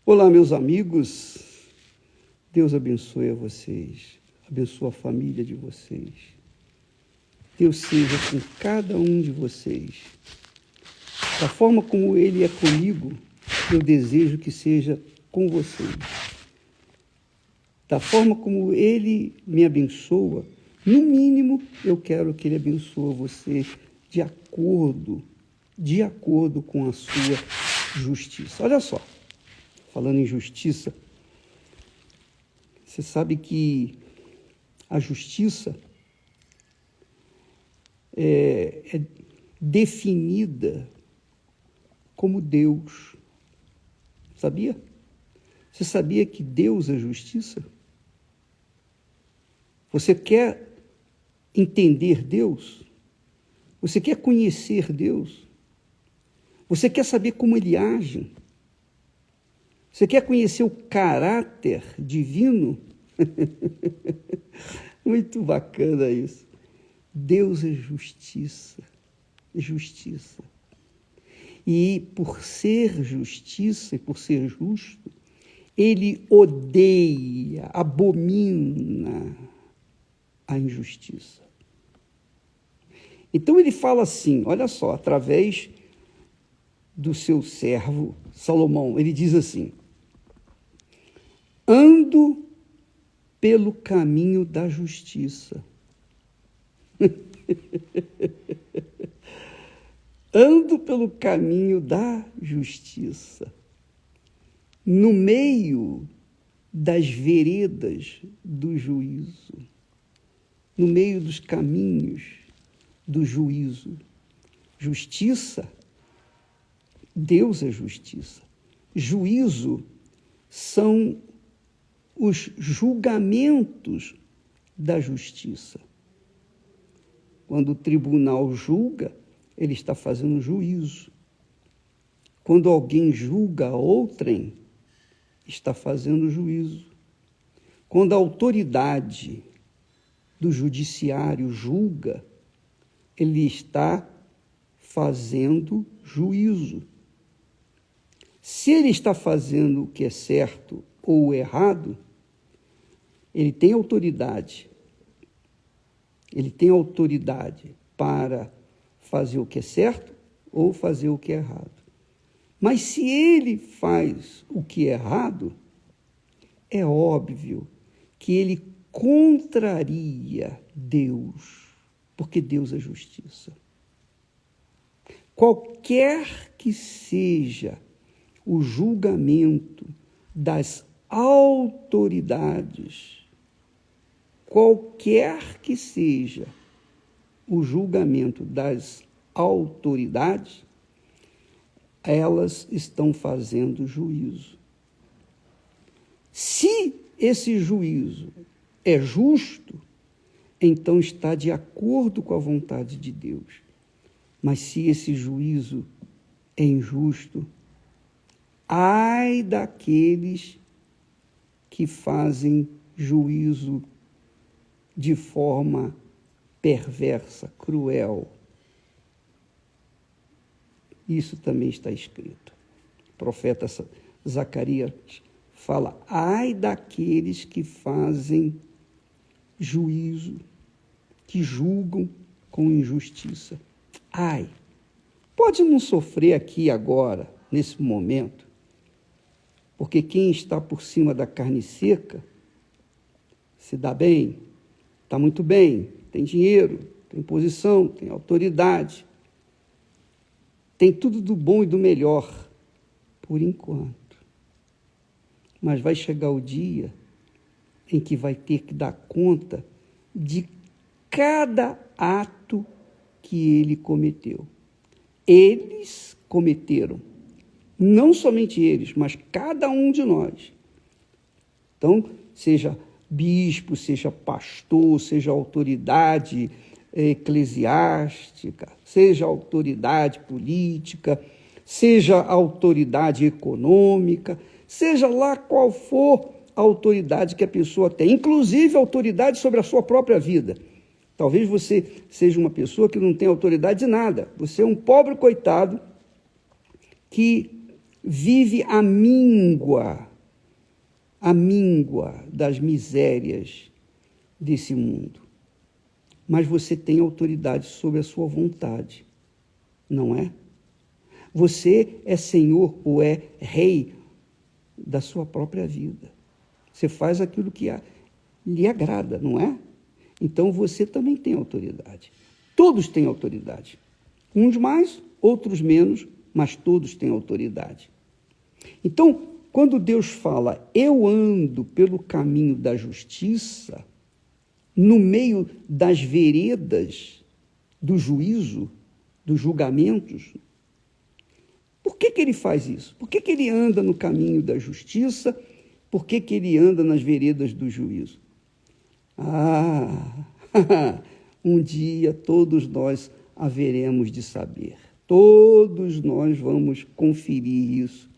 Olá, meus amigos. Deus abençoe a vocês, abençoe a família de vocês. Deus seja com cada um de vocês. Da forma como Ele é comigo, eu desejo que seja com vocês. Da forma como Ele me abençoa, no mínimo, eu quero que Ele abençoe você de acordo com a sua justiça. Olha só, falando em justiça, você sabe que a justiça é definida como Deus. Sabia? Você sabia que Deus é justiça? Você quer entender Deus? Você quer conhecer Deus? Você quer saber como Ele age? Você quer conhecer o caráter divino? Muito bacana isso. Deus é justiça. Justiça. E por ser justiça e por ser justo, Ele odeia, abomina a injustiça. Então ele fala assim, olha só, através do seu servo Salomão, ele diz assim: ando pelo caminho da justiça. Ando pelo caminho da justiça, no meio das veredas do juízo, no meio dos caminhos do juízo. Justiça, Deus é justiça. Juízo são os julgamentos da justiça. Quando o tribunal julga, ele está fazendo juízo. Quando alguém julga outrem, está fazendo juízo. Quando a autoridade do judiciário julga, ele está fazendo juízo. Se ele está fazendo o que é certo ou errado, ele tem autoridade. Ele tem autoridade para fazer o que é certo ou fazer o que é errado. Mas se ele faz o que é errado, é óbvio que ele contraria Deus, porque Deus é justiça. Qualquer que seja o julgamento das autoridades, qualquer que seja o julgamento das autoridades, elas estão fazendo juízo. Se esse juízo é justo, então está de acordo com a vontade de Deus. Mas se esse juízo é injusto, ai daqueles que fazem juízo de forma perversa, cruel. Isso também está escrito. O profeta Zacarias fala, ai daqueles que fazem juízo, que julgam com injustiça. Ai, pode não sofrer aqui agora, nesse momento, porque quem está por cima da carne seca se dá bem, está muito bem, tem dinheiro, tem posição, tem autoridade, tem tudo do bom e do melhor, por enquanto. Mas vai chegar o dia em que vai ter que dar conta de cada ato que ele cometeu. Eles cometeram, não somente eles, mas cada um de nós. Então, seja bispo, seja pastor, seja autoridade eclesiástica, seja autoridade política, seja autoridade econômica, seja lá qual for a autoridade que a pessoa tem, inclusive autoridade sobre a sua própria vida. Talvez você seja uma pessoa que não tem autoridade de nada. Você é um pobre coitado que vive a míngua das misérias desse mundo. Mas você tem autoridade sobre a sua vontade, não é? Você é senhor ou é rei da sua própria vida. Você faz aquilo que lhe agrada, não é? Então você também tem autoridade. Todos têm autoridade. Uns mais, outros menos, mas todos têm autoridade. Então, quando Deus fala, eu ando pelo caminho da justiça, no meio das veredas do juízo, dos julgamentos, por que ele faz isso? Por que ele anda no caminho da justiça? Por que ele anda nas veredas do juízo? Um dia todos nós haveremos de saber. Todos nós vamos conferir isso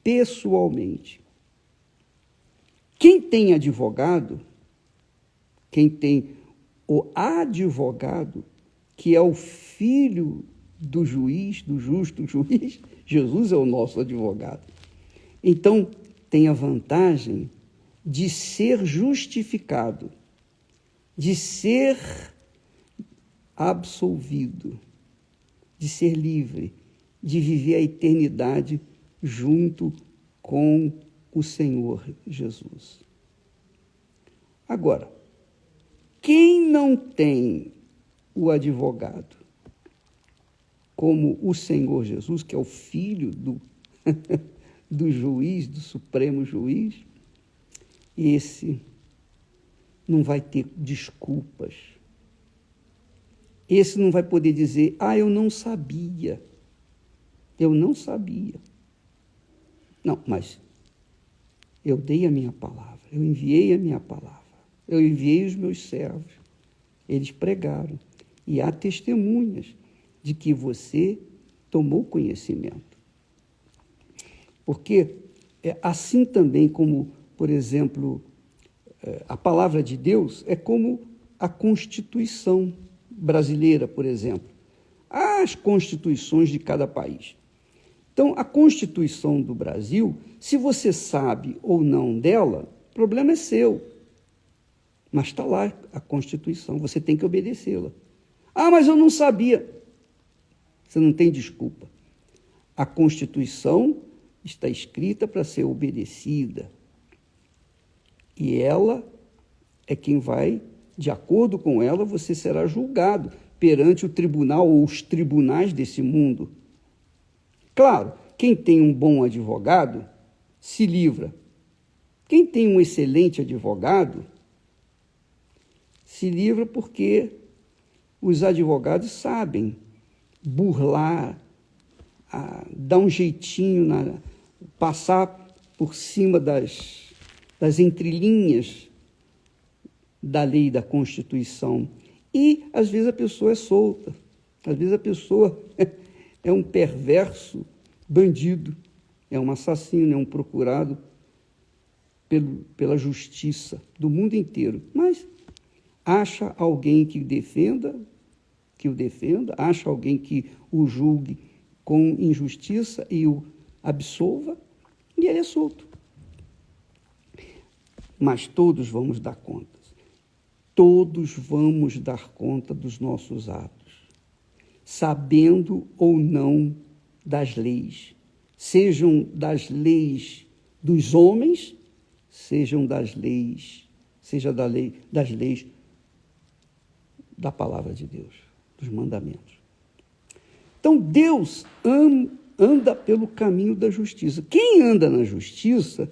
pessoalmente. Quem tem advogado, quem tem o advogado, que é o filho do juiz, do justo juiz, Jesus é o nosso advogado. Então, tem a vantagem de ser justificado, de ser absolvido, de ser livre, de viver a eternidade junto com o Senhor Jesus. Agora, quem não tem o advogado como o Senhor Jesus, que é o filho do juiz, do supremo juiz, esse não vai ter desculpas. Esse não vai poder dizer, eu não sabia. Eu não sabia. Não, mas eu dei a minha palavra, eu enviei a minha palavra, eu enviei os meus servos, eles pregaram, e há testemunhas de que você tomou conhecimento. Porque assim também como, por exemplo, a palavra de Deus é como a Constituição brasileira, por exemplo, as constituições de cada país. Então, a Constituição do Brasil, se você sabe ou não dela, o problema é seu. Mas está lá a Constituição, você tem que obedecê-la. Mas eu não sabia. Você não tem desculpa. A Constituição está escrita para ser obedecida. E ela é quem vai, de acordo com ela, você será julgado perante o tribunal ou os tribunais desse mundo. Claro, quem tem um bom advogado se livra. Quem tem um excelente advogado se livra porque os advogados sabem burlar, dar um jeitinho, passar por cima das entrelinhas da lei, da Constituição. E, às vezes, a pessoa é solta. Às vezes, a pessoa é um perverso bandido, é um assassino, é um procurado pela justiça do mundo inteiro. Mas acha alguém que o defenda, acha alguém que o julgue com injustiça e o absolva, e ele é solto. Mas todos vamos dar conta. Todos vamos dar conta dos nossos atos, sabendo ou não das leis, sejam das leis dos homens, sejam das leis da palavra de Deus, dos mandamentos. Então, Deus anda pelo caminho da justiça. Quem anda na justiça...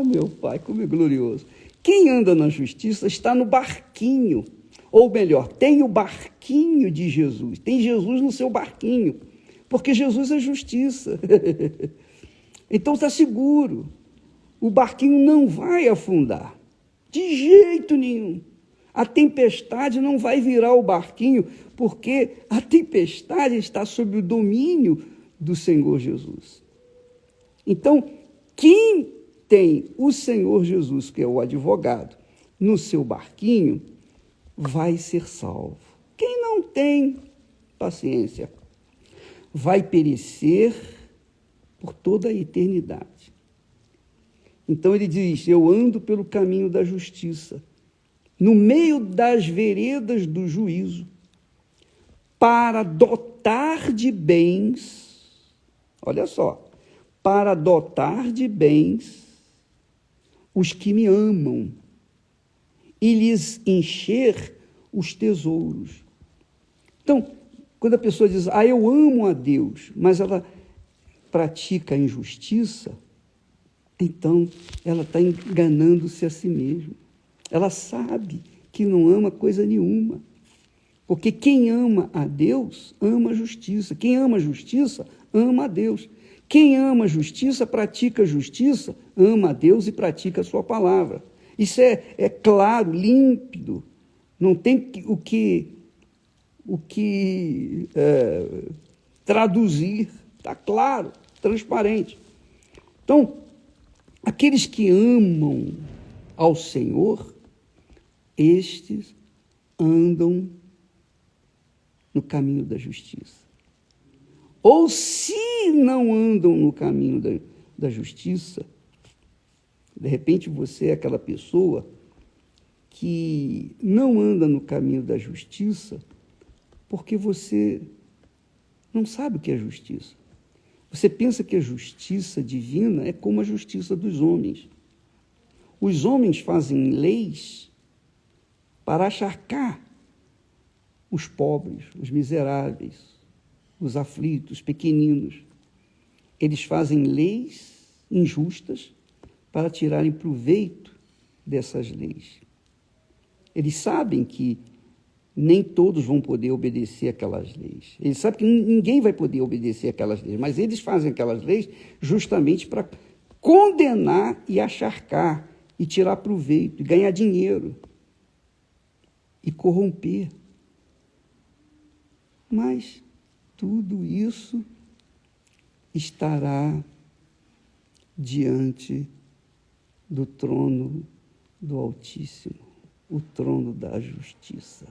meu Pai, como é glorioso. Quem anda na justiça está no barquinho, ou melhor, tem o barquinho de Jesus, tem Jesus no seu barquinho, porque Jesus é justiça. Então está seguro, o barquinho não vai afundar, de jeito nenhum. A tempestade não vai virar o barquinho, porque a tempestade está sob o domínio do Senhor Jesus. Então, quem tem o Senhor Jesus, que é o advogado, no seu barquinho, vai ser salvo. Quem não tem, paciência, vai perecer por toda a eternidade. Então ele diz: eu ando pelo caminho da justiça, no meio das veredas do juízo, para dotar de bens, olha só, para dotar de bens os que me amam e lhes encher os tesouros. Então, quando a pessoa diz, eu amo a Deus, mas ela pratica a injustiça, então ela está enganando-se a si mesma. Ela sabe que não ama coisa nenhuma. Porque quem ama a Deus, ama a justiça. Quem ama a justiça, ama a Deus. Quem ama a justiça, pratica a justiça, ama a Deus e pratica a sua palavra. Isso é claro, límpido. Não tem o que traduzir. Está claro, transparente. Então, aqueles que amam ao Senhor, estes andam no caminho da justiça. Ou se não andam no caminho da justiça, de repente você é aquela pessoa que não anda no caminho da justiça porque você não sabe o que é justiça. Você pensa que a justiça divina é como a justiça dos homens. Os homens fazem leis para acharcar os pobres, os miseráveis, os aflitos, os pequeninos. Eles fazem leis injustas para tirarem proveito dessas leis. Eles sabem que nem todos vão poder obedecer aquelas leis. Eles sabem que ninguém vai poder obedecer aquelas leis, mas eles fazem aquelas leis justamente para condenar e acharcar, e tirar proveito, e ganhar dinheiro, e corromper. Mas tudo isso estará diante do trono do Altíssimo, o trono da justiça,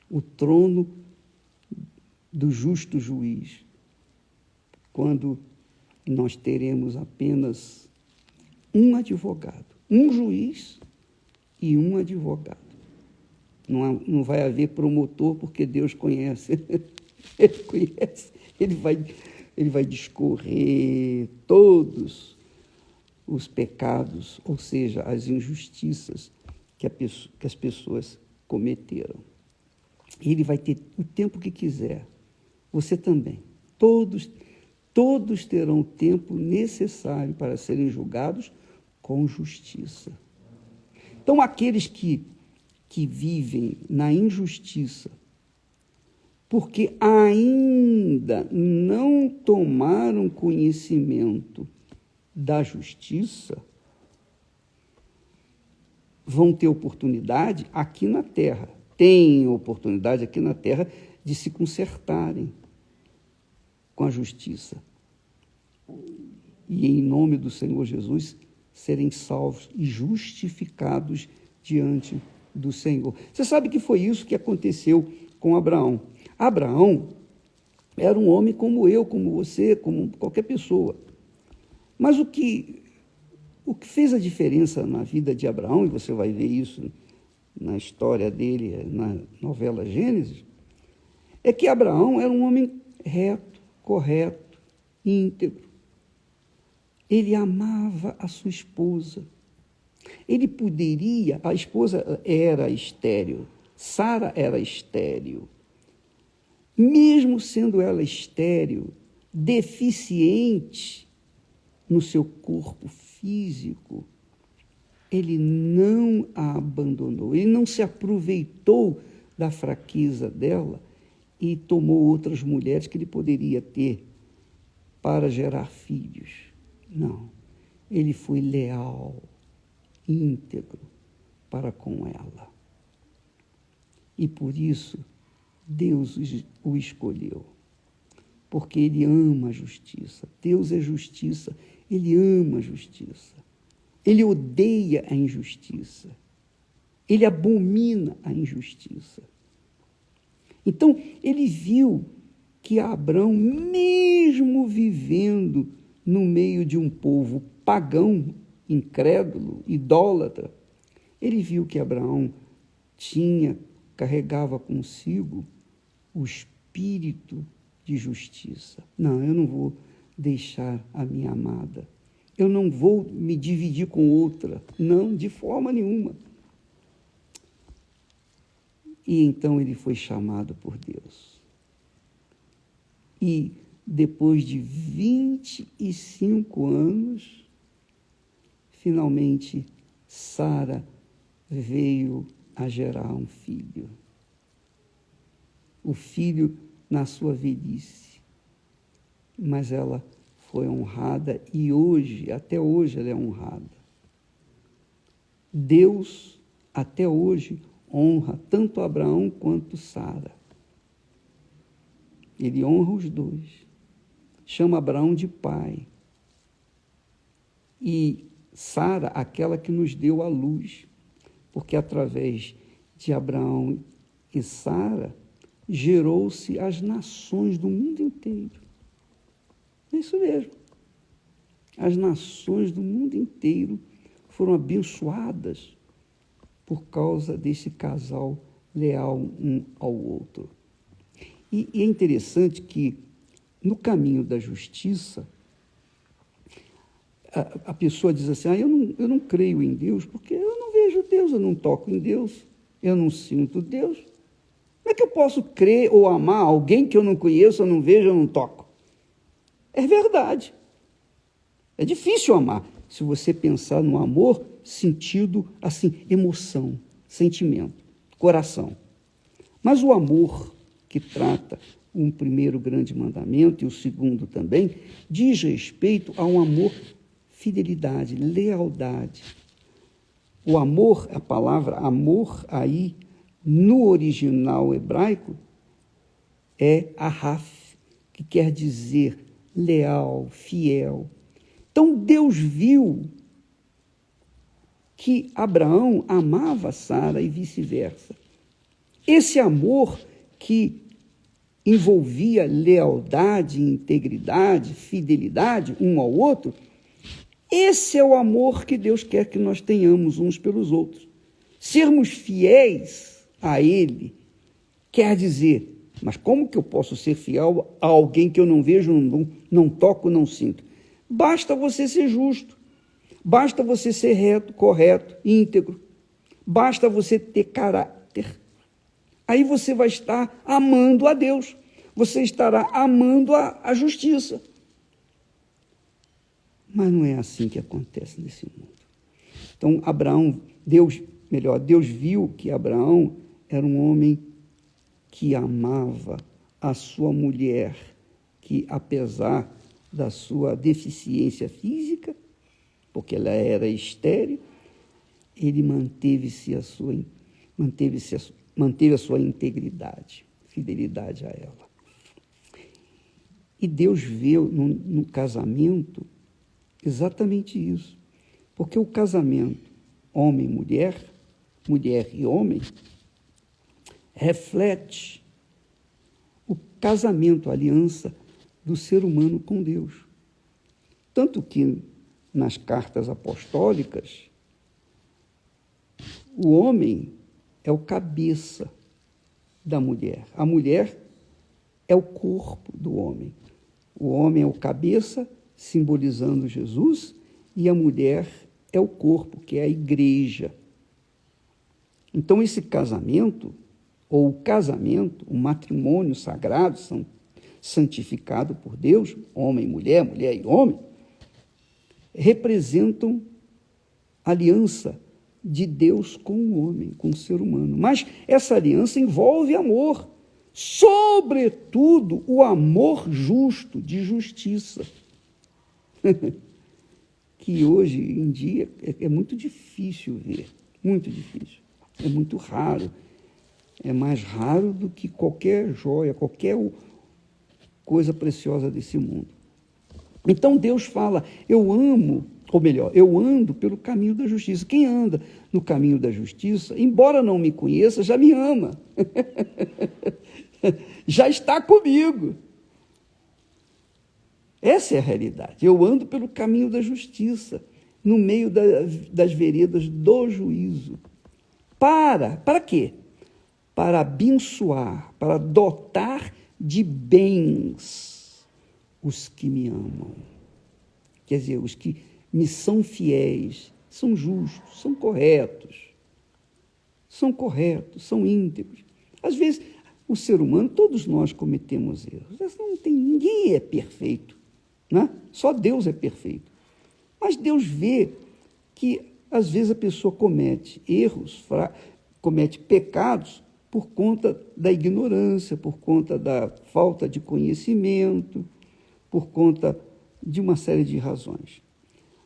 o trono do justo juiz, quando nós teremos apenas um advogado, um juiz e um advogado. Não vai haver promotor, porque Deus conhece. Ele conhece, ele vai discorrer todos os pecados, ou seja, as injustiças que as pessoas cometeram. Ele vai ter o tempo que quiser. Você também. Todos terão o tempo necessário para serem julgados com justiça. Então, aqueles que vivem na injustiça, porque ainda não tomaram conhecimento da justiça, vão ter oportunidade aqui na terra, têm oportunidade aqui na terra de se consertarem com a justiça. E, em nome do Senhor Jesus, serem salvos e justificados diante do Senhor. Você sabe que foi isso que aconteceu com Abraão. Abraão era um homem como eu, como você, como qualquer pessoa. Mas o que fez a diferença na vida de Abraão, e você vai ver isso na história dele, na novela Gênesis, é que Abraão era um homem reto, correto, íntegro. Ele amava a sua esposa. Ele poderia, a esposa era estéril, Sara era estéril. Mesmo sendo ela estéril, deficiente no seu corpo físico, ele não a abandonou, ele não se aproveitou da fraqueza dela e tomou outras mulheres que ele poderia ter para gerar filhos. Não, ele foi leal, íntegro para com ela. E por isso, Deus o escolheu, porque ele ama a justiça. Deus é justiça, ele ama a justiça. Ele odeia a injustiça. Ele abomina a injustiça. Então, ele viu que Abraão, mesmo vivendo no meio de um povo pagão, incrédulo, idólatra, ele viu que Abraão carregava consigo o espírito de justiça. Não, eu não vou deixar a minha amada. Eu não vou me dividir com outra. Não, de forma nenhuma. E então ele foi chamado por Deus. E depois de 25 anos, finalmente Sara veio a gerar um filho. O filho na sua velhice. Mas ela foi honrada e hoje, até hoje, ela é honrada. Deus, até hoje, honra tanto Abraão quanto Sara. Ele honra os dois. Chama Abraão de pai. E Sara, aquela que nos deu a luz. Porque através de Abraão e Sara, gerou-se as nações do mundo inteiro. É isso mesmo. As nações do mundo inteiro foram abençoadas por causa desse casal leal um ao outro. E é interessante que, no caminho da justiça, a pessoa diz assim, eu não creio em Deus, porque eu não vejo Deus, eu não toco em Deus, eu não sinto Deus. Como é que eu posso crer ou amar alguém que eu não conheço, eu não vejo, eu não toco? É verdade. É difícil amar. Se você pensar no amor, sentido, assim, emoção, sentimento, coração. Mas o amor que trata um primeiro grande mandamento e o segundo também, diz respeito a um amor, fidelidade, lealdade. O amor, a palavra amor aí, no original hebraico, é ahaf, que quer dizer leal, fiel. Então Deus viu que Abraão amava Sara e vice-versa. Esse amor que envolvia lealdade, integridade, fidelidade um ao outro, esse é o amor que Deus quer que nós tenhamos uns pelos outros. Sermos fiéis a Ele quer dizer, mas como que eu posso ser fiel a alguém que eu não vejo, não toco, não sinto? Basta você ser justo, basta você ser reto, correto, íntegro, basta você ter caráter. Aí você vai estar amando a Deus, você estará amando a justiça. Mas não é assim que acontece nesse mundo. Então, Deus viu que Abraão era um homem que amava a sua mulher, que apesar da sua deficiência física, porque ela era estéril, ele manteve a sua integridade, fidelidade a ela. E Deus vê no casamento exatamente isso. Porque o casamento, homem e mulher e homem, reflete o casamento, a aliança do ser humano com Deus. Tanto que nas cartas apostólicas, o homem é o cabeça da mulher. A mulher é o corpo do homem. O homem é o cabeça, simbolizando Jesus, e a mulher é o corpo, que é a igreja. Então, esse casamento, ou o casamento, o matrimônio sagrado, santificado por Deus, homem e mulher e homem, representam a aliança de Deus com o homem, com o ser humano. Mas essa aliança envolve amor, sobretudo o amor justo, de justiça, que hoje em dia é muito difícil ver, muito difícil, é muito raro, é mais raro do que qualquer joia, qualquer coisa preciosa desse mundo. Então Deus fala, eu ando pelo caminho da justiça. Quem anda no caminho da justiça, embora não me conheça, já me ama. Já está comigo. Essa é a realidade. Eu ando pelo caminho da justiça, no meio das veredas do juízo. Para quê? Para abençoar, para dotar de bens os que me amam. Quer dizer, os que me são fiéis, são justos, são corretos, são íntegros. Às vezes, o ser humano, todos nós cometemos erros. Ninguém é perfeito, né? Só Deus é perfeito. Mas Deus vê que, às vezes, a pessoa comete erros, comete pecados por conta da ignorância, por conta da falta de conhecimento, por conta de uma série de razões.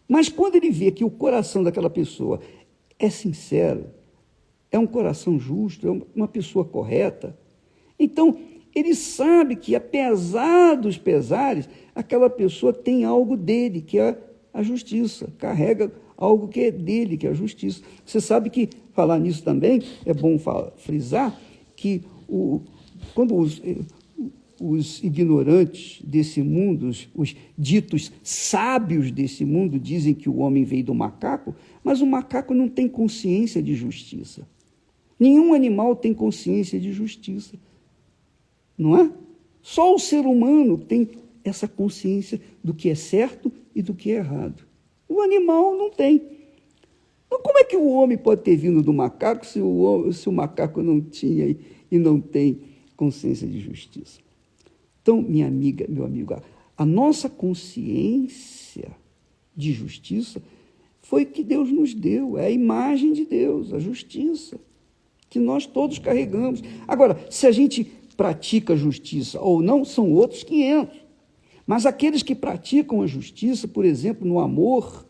Mas quando ele vê que o coração daquela pessoa é sincero, é um coração justo, é uma pessoa correta, então ele sabe que, apesar dos pesares, aquela pessoa tem algo dele, que é a justiça, carrega algo que é dele, que é a justiça. Você sabe que, falar nisso também, é bom frisar que quando os ignorantes desse mundo, os ditos sábios desse mundo, dizem que o homem veio do macaco, mas o macaco não tem consciência de justiça. Nenhum animal tem consciência de justiça, não é? Só o ser humano tem essa consciência do que é certo e do que é errado. O animal não tem. Então, como é que o homem pode ter vindo do macaco se o macaco não tinha e não tem consciência de justiça? Então, minha amiga, meu amigo, a nossa consciência de justiça foi que Deus nos deu, é a imagem de Deus, a justiça, que nós todos carregamos. Agora, se a gente pratica a justiça ou não, são outros 500. Mas aqueles que praticam a justiça, por exemplo, no amor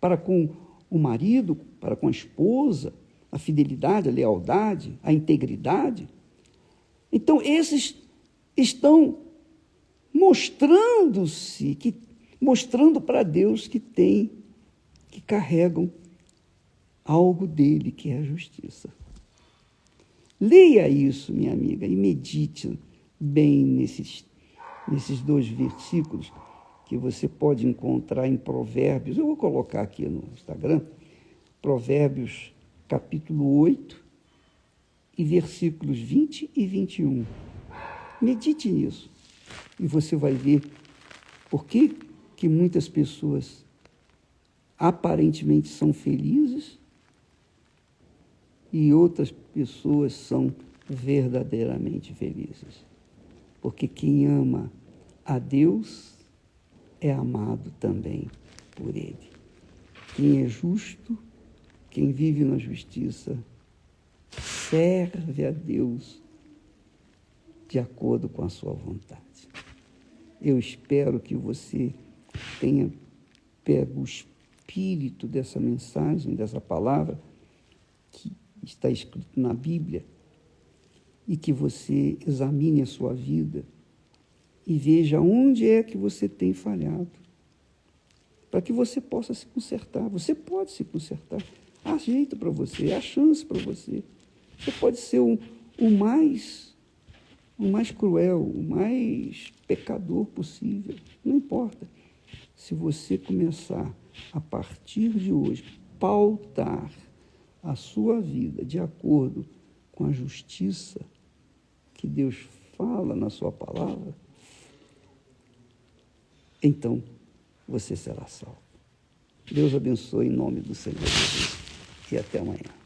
para com o marido, para com a esposa, a fidelidade, a lealdade, a integridade, então esses estão mostrando para Deus que carregam algo dele, que é a justiça. Leia isso, minha amiga, e medite bem nesses 2 versículos que você pode encontrar em Provérbios. Eu vou colocar aqui no Instagram, Provérbios capítulo 8 e versículos 20 e 21. Medite nisso e você vai ver por que muitas pessoas aparentemente são felizes e outras pessoas são verdadeiramente felizes. Porque quem ama a Deus é amado também por Ele. Quem é justo, quem vive na justiça, serve a Deus de acordo com a sua vontade. Eu espero que você tenha pego o espírito dessa mensagem, dessa palavra, que está escrito na Bíblia, e que você examine a sua vida e veja onde é que você tem falhado, para que você possa se consertar. Você pode se consertar. Há jeito para você, há chance para você. Você pode ser o mais cruel, o mais pecador possível. Não importa. Se você começar, a partir de hoje, pautar a sua vida de acordo com a justiça que Deus fala na sua palavra, então você será salvo. Deus abençoe em nome do Senhor Jesus e até amanhã.